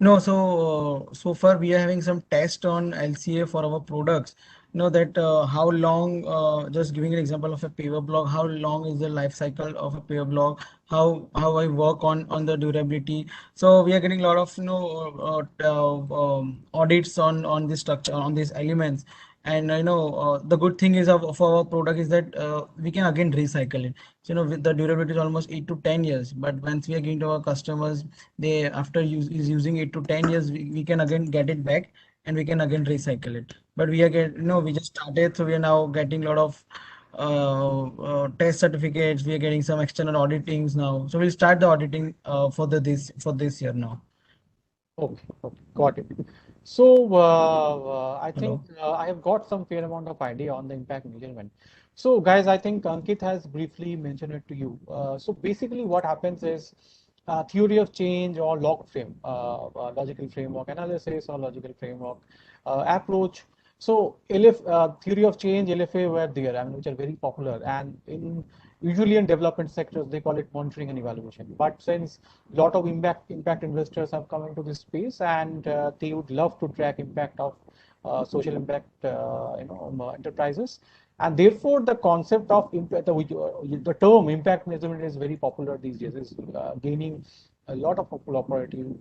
No, so far we are having some test on LCA for our products. That how long, just giving an example of a paver block, how long is the life cycle of a paver block, how I work on the durability. So we are getting a lot of audits on this structure, on these elements. And the good thing is of our product is that we can again recycle it. So with the durability is almost 8 to 10 years, but once we are giving to our customers, they after using 8 to 10 years, we can again get it back and we can again recycle it. But we are we just started, so we are now getting a lot of test certificates. We are getting some external auditings now, so we'll start the auditing for this year now. Okay, okay, got it. So I think I have got some fair amount of idea on the impact measurement. So guys, I think Ankit has briefly mentioned it to you. So basically what happens is theory of change or log frame, logical framework analysis or logical framework approach. So theory of change, LFA were there, I mean, which are very popular, and usually in development sectors they call it monitoring and evaluation. But since a lot of impact investors have come into this space, and they would love to track impact of social impact enterprises. And therefore, the concept of impact, the term impact management is very popular these days. Is gaining a lot of popularity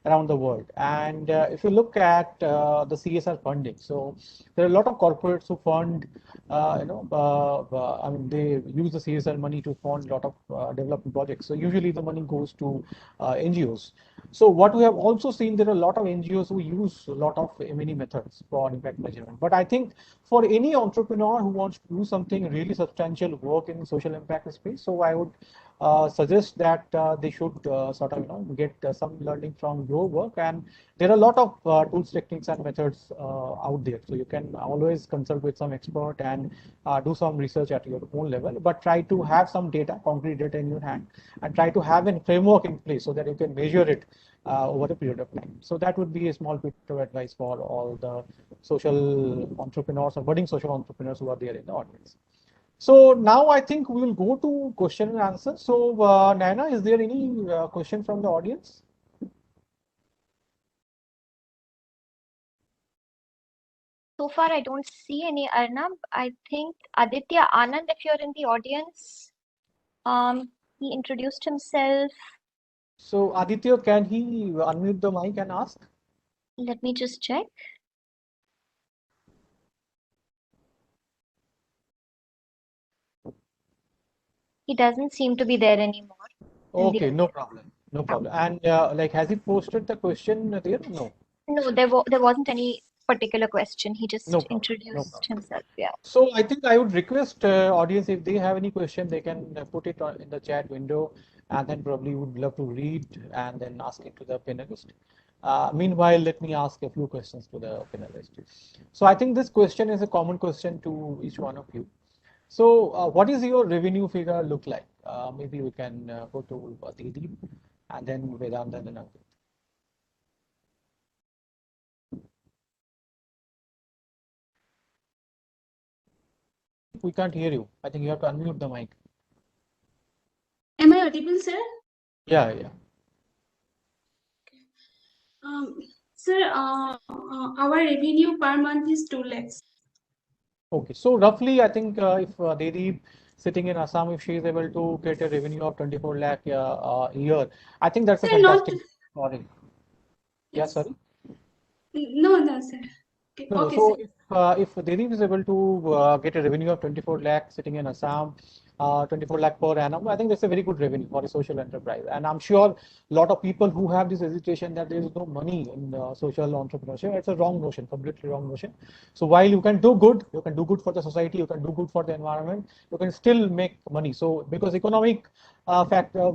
around the world. And if you look at the CSR funding, so there are a lot of corporates who fund, I mean, they use the CSR money to fund a lot of development projects. So usually the money goes to NGOs. So what we have also seen, there are a lot of NGOs who use a lot of M&E methods for impact measurement. But I think for any entrepreneur who wants to do something really substantial work in social impact space, so I would suggest that they should sort of get some learning from your work. And there are a lot of tools, techniques, and methods out there. So you can always consult with some expert and do some research at your own level, but try to have some data, concrete data in your hand, and try to have a framework in place so that you can measure it over a period of time. So that would be a small bit of advice for all the social entrepreneurs or budding social entrepreneurs who are there in the audience. So now I think we will go to question and answer. So Naina, is there any question from the audience? So far, I don't see any. Arnab, I think Aditya Anand, if you're in the audience, he introduced himself. So Aditya, can he unmute the mic and ask? Let me just check. He doesn't seem to be there anymore. Okay, no problem, no problem. And like, has he posted the question there? No. No, there wasn't any particular question. He just No problem, no introduced problem. himself. Yeah. So I think I would request audience, if they have any question, they can put it in the chat window, and then probably would love to read and then ask it to the panelist. Meanwhile, let me ask a few questions to the panelist. So I think this question is a common question to each one of you. So what is your revenue figure look like? Maybe we can go to Deep and then Vedanta and then Ankit. We can't hear you. I think you have to unmute the mic. Am I audible, sir? Yeah. Sir, our revenue per month is 2 lakhs. Okay, so roughly, I think if Dedeep sitting in Assam, if she is able to get a revenue of 24 lakh a year, I think that's a Sir, not. fantastic. Sorry. Yeah, sorry. No, sir. Okay, No, okay, so sir. if Dedeep is able to get a revenue of 24 lakh sitting in Assam, 24 lakh per annum, I think that's a very good revenue for a social enterprise. And I'm sure a lot of people who have this hesitation that there is no money in social entrepreneurship, it's a wrong notion, completely wrong notion. So while you can do good for the society, you can do good for the environment, you can still make money. So because economic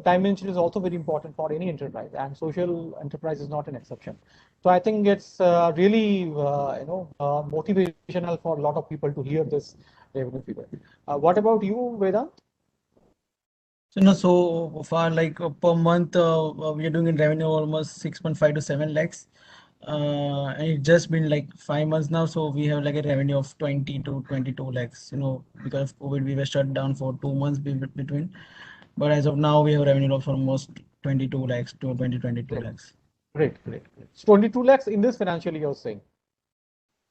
dimension is also very important for any enterprise, and social enterprise is not an exception. So I think it's really motivational for a lot of people to hear this revenue figure. What about you, Vedant? So no, so far like per month we are doing in revenue almost 6.5 to 7 lakhs. And it's just been like 5 months now, so we have like a revenue of 20 to 22 lakhs. Because of COVID, we were shut down for 2 months between. But as of now, we have revenue of almost 22 lakhs to 22 lakhs. Great. So 22 lakhs in this financial year, you're saying?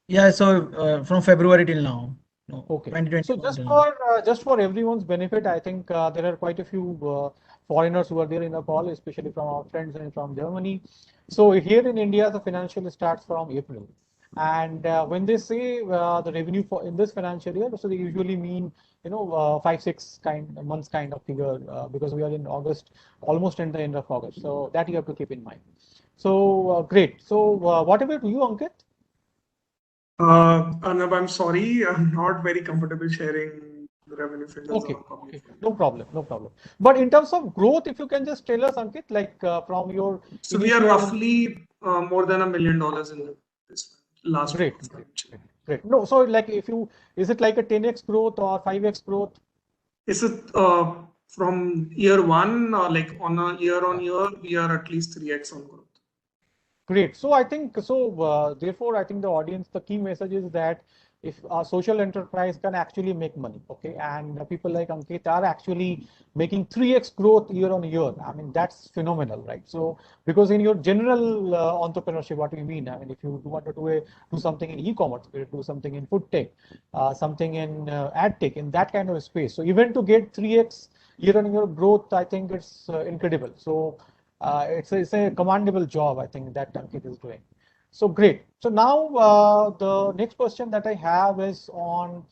Yeah, so from February till now. No, Okay. 2021 So till now. just for everyone's benefit, I think there are quite a few foreigners who are there in the call, especially from our friends and from Germany. So here in India, the financial starts from April. And when they say the revenue for in this financial year, so they usually mean 5-6 months kind of figure because we are in August, almost at the end of August. So that you have to keep in mind. So great. So what about you, Ankit? Arnab, I'm sorry, I'm not very comfortable sharing the revenue figures. Okay. No problem. But in terms of growth, if you can just tell us, Ankit, like from your. So we are roughly more than $1 million in this last. Great. No, so like is it like a 10x growth or 5x growth? Is it from year one, like on a year, we are at least 3x on growth. Great. So I think therefore, I think the audience, the key message is that if a social enterprise can actually make money, okay, and people like Ankit are actually making 3x growth year on year. I mean, that's phenomenal, right? So, because in your general entrepreneurship, what do you mean? I mean, if you want to do something in e-commerce, you do something in food tech, something in ad tech, in that kind of space. So, even to get 3x year on year growth, I think it's incredible. So, it's a commendable job, I think, that Ankit is doing. So great. So now the next question that I have is on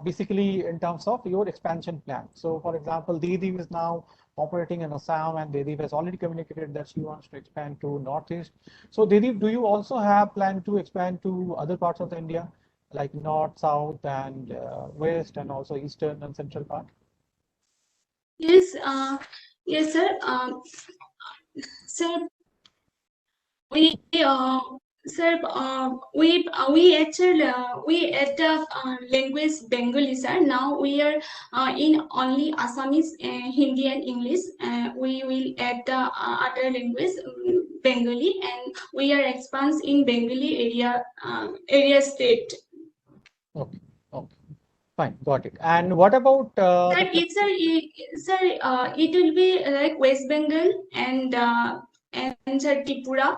basically in terms of your expansion plan. So for example, Deedeep is now operating in Assam, and Deedeep has already communicated that she wants to expand to Northeast. So Deedeep, do you also have plan to expand to other parts of India, like North, South, and West, and also Eastern and Central part? Yes, yes, sir. Sir, we sir we at the language Bengali, sir. Now we are in only Assamese, Hindi and English. We will add the other language Bengali, and we are expands in Bengali area state. Okay, okay, fine, got it. And what about Sir, it will be like West Bengal and sir Tripura.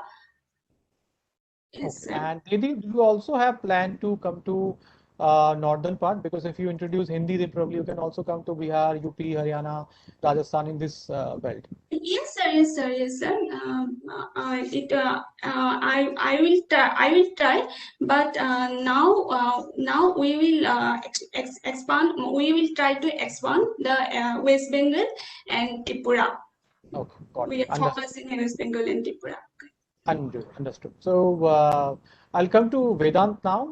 Yes, Okay. sir. And Deedeep, do you also have plan to come to northern part? Because if you introduce Hindi, then probably you can also come to Bihar, UP, Haryana, Rajasthan in this belt. Yes, sir. Yes, sir. Yes, sir. I will try. I will try. But now we will expand. We will try to expand the West Bengal and Tripura. Okay, got We it. are Understood. focusing on West Bengal and Tripura. Understood. So I'll come to Vedant now.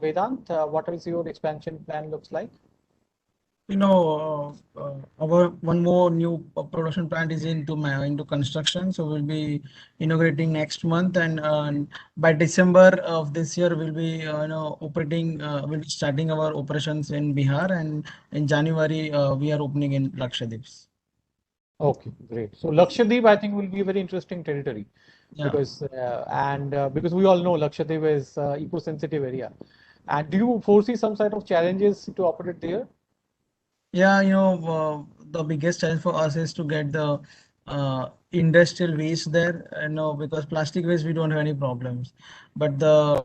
Vedant, what is your expansion plan looks like? Our one more new production plant is into construction, so we'll be inaugurating next month, and by December of this year we'll be operating. We'll be starting our operations in Bihar, and in January we are opening in Lakshadweep. Okay, great. So Lakshadweep, I think, will be a very interesting territory Yeah. because we all know Lakshadweep is eco-sensitive area. And do you foresee some sort of challenges to operate there? Yeah, the biggest challenge for us is to get the industrial waste there, because plastic waste we don't have any problems, but the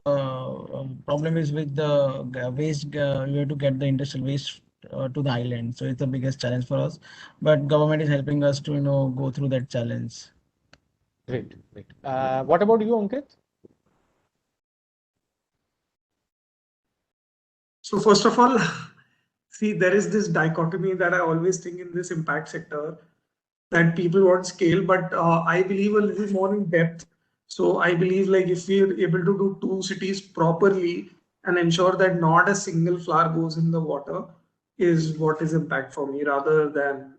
problem is with the waste. We have to get the industrial waste to the island, so it's the biggest challenge for us. But government is helping us to go through that challenge. Great, great. What about you, Ankit? So first of all, see, there is this dichotomy that I always think in this impact sector, that people want scale, but I believe a little more in depth. So I believe like if we're able to do 2 cities properly and ensure that not a single flower goes in the water is what is impact for me, rather than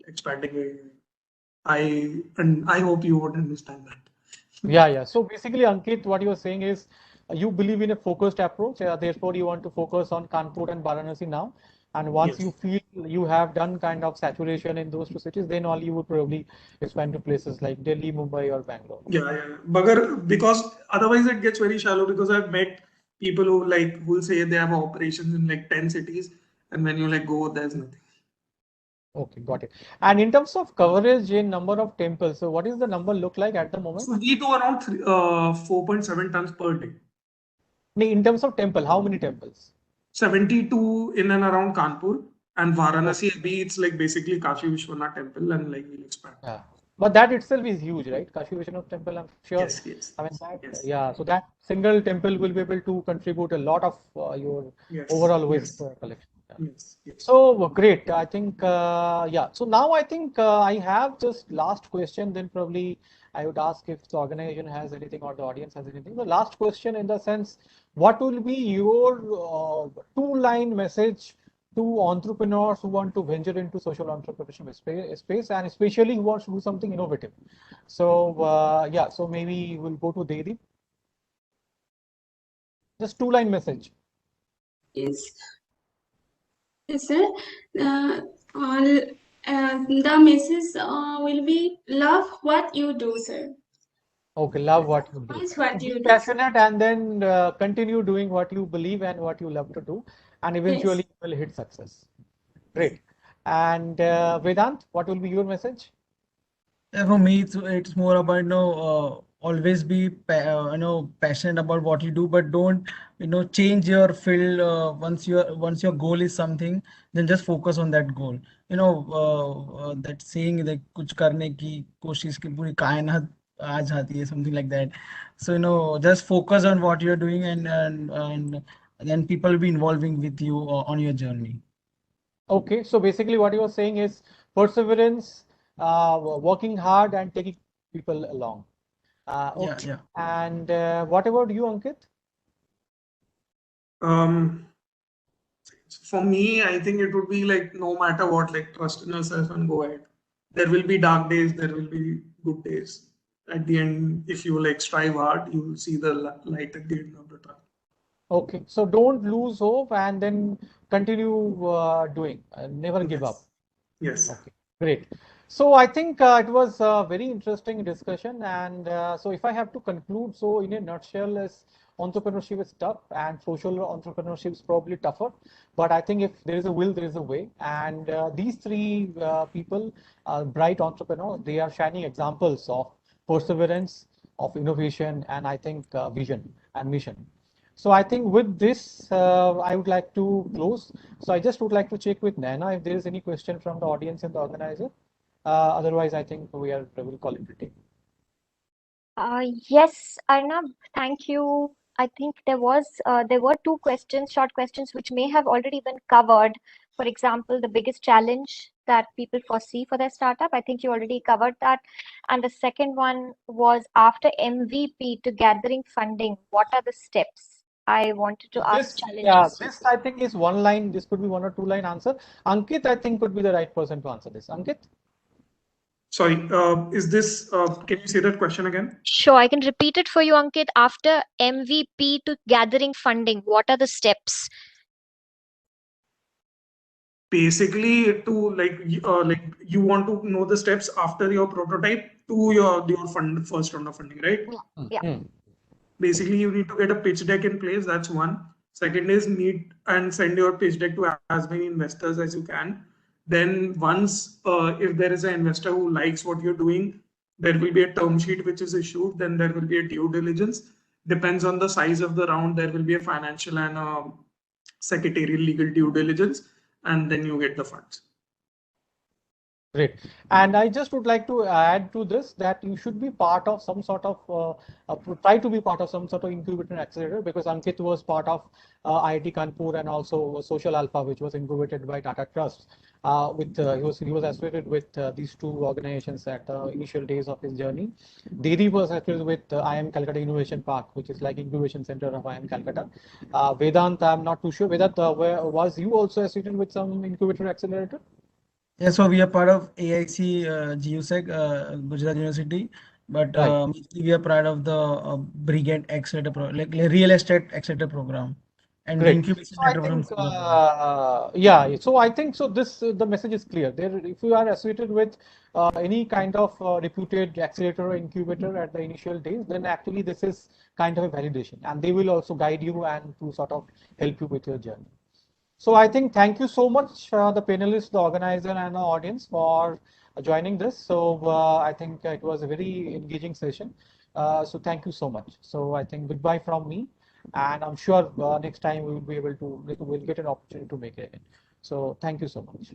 expanding. I hope you would understand that. Yeah. So basically, Ankit, what you're saying is you believe in a focused approach. Therefore, you want to focus on Kanpur and Varanasi now. And once you feel you have done kind of saturation in those 2 cities, then all you would probably expand to places like Delhi, Mumbai, or Bangalore. Yeah. Because otherwise it gets very shallow, because I've met people who will say they have operations in like 10 cities, and when you go, there's nothing. Okay, got it. And in terms of coverage in number of temples, so what is the number look like at the moment? So we do around 4.7 tons per day. In terms of temple, how many temples? 72 in and around Kanpur, and Varanasi, it's like basically Kashi Vishwanath temple, and we'll expand. Yeah. But that itself is huge, right? Kashi Vishwanath temple, I'm sure. Yes. I mean, yeah. So that single temple will be able to contribute a lot of your overall waste collection. Yes. So great. I think, yeah. So now I think I have just last question. Then probably I would ask if the organization has anything or the audience has anything. The last question in the sense, what will be your 2-line message to entrepreneurs who want to venture into social entrepreneurship space, and especially who wants to do something innovative? So yeah. So maybe we'll go to Deedeep. Just 2-line message. Yes. Yes, sir. The message will be love what you do, sir. Okay, love what you do. That's what Be you do. passionate and then continue doing what you believe and what you love to do, and eventually you will hit success. Great. And Vedant, what will be your message? Yeah, for me, it's more about always be passionate about what you do, but don't change your field once your goal is something, then just focus on that goal. That saying that कुछ करने की कोशिश की पूरी कायनात आ जाती है, something like that. So just focus on what you're doing, and then people will be involving with you on your journey. Okay, so basically what you are saying is perseverance, working hard and taking people along. Yeah, Okay. yeah. And what about you, Ankit? Um, for me, I think it would be like no matter what, like trust in yourself and go ahead. There will be dark days, there will be good days. At the end, if you like strive hard, you will see the light at the end of the tunnel. Okay, so don't lose hope and then continue doing. Never give up. Yes. Okay, great. So I think it was a very interesting discussion. And so if I have to conclude, so in a nutshell, is entrepreneurship is tough and social entrepreneurship is probably tougher. But I think if there is a will, there is a way. And these three people, bright entrepreneurs, they are shining examples of perseverance, of innovation, and I think vision and mission. So I think with this, I would like to close. So I just would like to check with Nana if there is any question from the audience and the organizer. Otherwise, I think we'll call it a day. Yes, Arnab, thank you. I think there were two questions, short questions, which may have already been covered. For example, the biggest challenge that people foresee for their startup. I think you already covered that. And the second one was after MVP to gathering funding, what are the steps? I wanted to ask challenges. This I think is one line. This could be 1 or 2 line answer. Ankit, I think could be the right person to answer this. Ankit? Sorry, is this, can you say that question again? Sure, I can repeat it for you, Ankit. After MVP to gathering funding, what are the steps? Basically, to like you want to know the steps after your prototype to your first round of funding, right? Yeah. Basically, you need to get a pitch deck in place. That's one. Second is meet and send your pitch deck to as many investors as you can. Then once, if there is an investor who likes what you're doing, there will be a term sheet which is issued. Then there will be a due diligence. Depends on the size of the round. There will be a financial and a secretarial legal due diligence, and then you get the funds. Great. And I just would like to add to this that you should be part of some sort of, try to be part of some sort of incubator accelerator, because Ankit was part of IIT Kanpur and also Social Alpha, which was incubated by Tata Trust. He was associated with these two organizations at the initial days of his journey. Dedi was associated with IIM Calcutta Innovation Park, which is like incubation center of IIM Calcutta. Vedant, I'm not too sure. Vedant, was you also associated with some incubator accelerator? Yeah, so we are part of AIC GUSEC, Gujarat University, but Right. we are part of the Brigade Accelerator like Real Estate Accelerator program and Great. incubation So I program. think, yeah, so I think so. The message is clear. There, if you are associated with any kind of reputed accelerator or incubator at the initial days, then actually this is kind of a validation, and they will also guide you and to sort of help you with your journey. So I think thank you so much, the panelists, the organizer, and the audience for joining this. So I think it was a very engaging session. So thank you so much. So I think goodbye from me, and I'm sure next time we will be able to we'll get an opportunity to make it again. So thank you so much.